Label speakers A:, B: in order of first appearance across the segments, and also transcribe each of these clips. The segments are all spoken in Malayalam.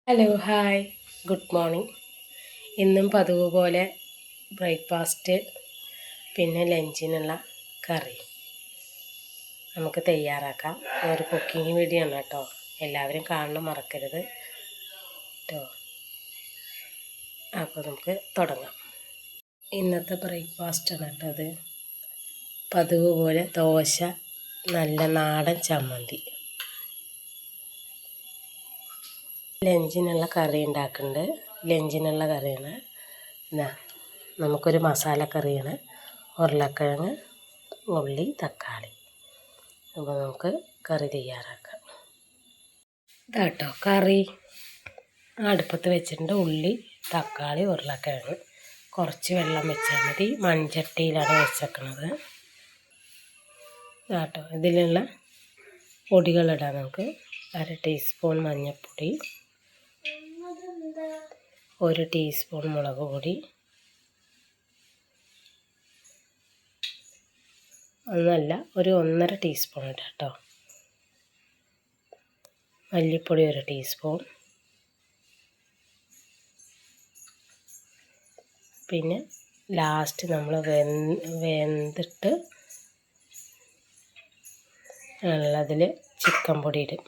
A: Hello hi good morning. ഇന്നും പതിവ് പോലെ ബ്രേക്ക്ഫാസ്റ്റ് പിന്നെ ലഞ്ചിനുള്ള കറി നമുക്ക് തയ്യാറാക്കാം. ഒരു കുക്കിംഗ് വീഡിയോ ആണ് കേട്ടോ, എല്ലാവരും കാണണം മറക്കരുത് കേട്ടോ. അപ്പോൾ നമുക്ക് തുടങ്ങാം. ഇന്നത്തെ ബ്രേക്ക്ഫാസ്റ്റാണ് കേട്ടോ അത്. പതിവ് പോലെ ദോശ, നല്ല നാടൻ ചമ്മന്തി. ലഞ്ചിനുള്ള കറി ഉണ്ടാക്കുന്നുണ്ട്. ലഞ്ചിനുള്ള കറിയാണ് നമുക്കൊരു മസാലക്കറിയാണ്. ഉരുളക്കിഴങ്ങ്, ഉള്ളി, തക്കാളി. അപ്പോൾ നമുക്ക് കറി തയ്യാറാക്കാം. ഇതാട്ടോ കറി അടുപ്പത്ത് വെച്ചിട്ടുണ്ട്. ഉള്ളി, തക്കാളി, ഉരുളക്കിഴങ്ങ്. കുറച്ച് വെള്ളം വെച്ചാൽ മതി. മൺചട്ടിയിലാണ് വെച്ചേക്കുന്നത്. ഇതാട്ടോ ഇതിലുള്ള പൊടികളിടാം നമുക്ക്. 1/2 ടീസ്പൂൺ മഞ്ഞൾപ്പൊടി, 1 ടീസ്പൂൺ മുളക് പൊടി, ഒന്നല്ല ഒരു 1.5 ടീസ്പൂൺ ഇടാം കേട്ടോ. മല്ലിപ്പൊടി 1 ടീസ്പൂൺ, പിന്നെ ലാസ്റ്റ് നമ്മൾ വെന്തിട്ട് ഉള്ളതിൽ ചിക്കൻ പൊടി ഇടും.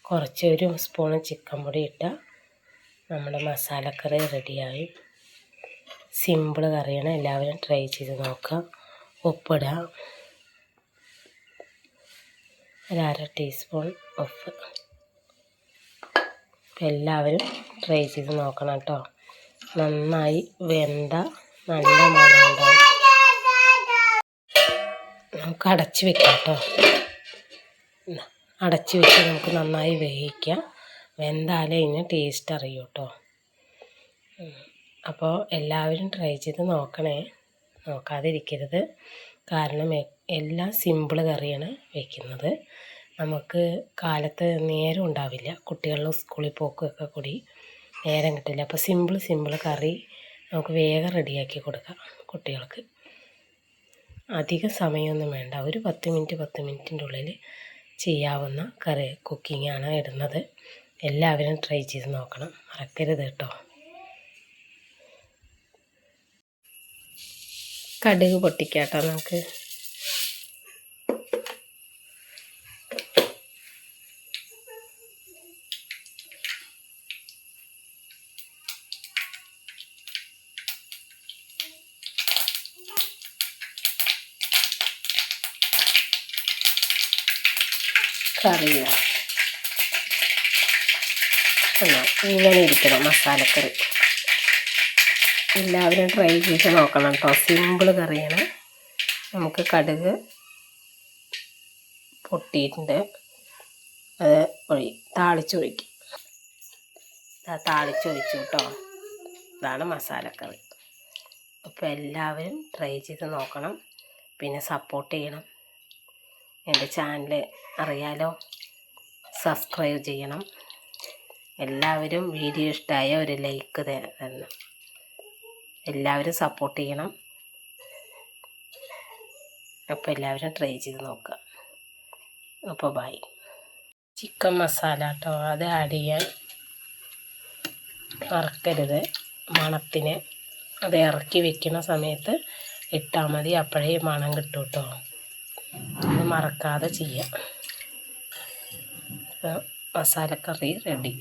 A: കുറച്ച് 1 സ്പൂൺ ചിക്കൻ പൊടി ഇട്ടാൽ നമ്മുടെ മസാലക്കറി റെഡിയായി. സിമ്പിൾ കറിയാണ്, എല്ലാവരും ട്രൈ ചെയ്ത് നോക്കാം. ഉപ്പിടുക, 1/2 ടീസ്പൂൺ ഉപ്പ്. എല്ലാവരും ട്രൈ ചെയ്ത് നോക്കണം കേട്ടോ. നന്നായി വെന്ത നല്ല മണം ഉണ്ടാവും. നമുക്ക് അടച്ച് വെക്കാം കേട്ടോ. അടച്ച് വെച്ച് നമുക്ക് നന്നായി വേവിക്കാം. വെന്താലേ ഇതിന് ടേസ്റ്റ് അറിയൂ കേട്ടോ. അപ്പോൾ എല്ലാവരും ട്രൈ ചെയ്ത് നോക്കണേ, നോക്കാതിരിക്കരുത്. കാരണം എല്ലാം സിമ്പിൾ കറിയാണ് വയ്ക്കുന്നത്. നമുക്ക് കാലത്ത് നേരം ഉണ്ടാവില്ല, കുട്ടികളുടെ സ്കൂളിൽ പോക്കൊക്കെ കൂടി നേരം കിട്ടില്ല. അപ്പോൾ സിമ്പിൾ കറി നമുക്ക് വേഗം റെഡിയാക്കി കൊടുക്കാം കുട്ടികൾക്ക്. അധികം സമയമൊന്നും വേണ്ട, ഒരു 10 മിനിറ്റിൻ്റെ ഉള്ളിൽ ചെയ്യാവുന്ന കറി കുക്കിങ്ങാണ് ഇടുന്നത്. എല്ലാവരും ട്രൈ ചെയ്ത് നോക്കണം, മറക്കരുത് കേട്ടോ. കടുക് പൊട്ടിക്കാം കേട്ടോ നമുക്ക്. കറിയോ ഇങ്ങനെ ഇരിക്കണം മസാലക്കറി. എല്ലാവരും ട്രൈ ചെയ്ത് നോക്കണം കേട്ടോ. സിമ്പിൾ കറിയാണ്. നമുക്ക് കടുക് പൊട്ടിയിട്ടുണ്ട്, അത് താളിച്ചൊഴിക്കും. താളിച്ചൊഴിച്ചു കേട്ടോ. ഇതാണ് മസാലക്കറി. അപ്പോൾ എല്ലാവരും ട്രൈ ചെയ്ത് നോക്കണം, പിന്നെ സപ്പോർട്ട് ചെയ്യണം. എൻ്റെ ചാനൽ അറിയാലോ, സബ്സ്ക്രൈബ് ചെയ്യണം. എല്ലാവരും വീഡിയോ ഇഷ്ടമായ ഒരു ലൈക്ക് തരണം. എല്ലാവരും സപ്പോർട്ട് ചെയ്യണം. അപ്പോൾ എല്ലാവരും ട്രൈ ചെയ്ത് നോക്കുക. അപ്പോൾ ബൈ. ചിക്കൻ മസാല കേട്ടോ, അത് ആഡ് ചെയ്യാൻ മറക്കരുത്. മണത്തിന് അത് ഇറക്കി വെക്കുന്ന സമയത്ത് ഇട്ടാൽ മതി, അപ്പോഴേ മണം കിട്ടും കേട്ടോ. അത് മറക്കാതെ ചെയ്യാം. മസാലക്കറി റെഡി.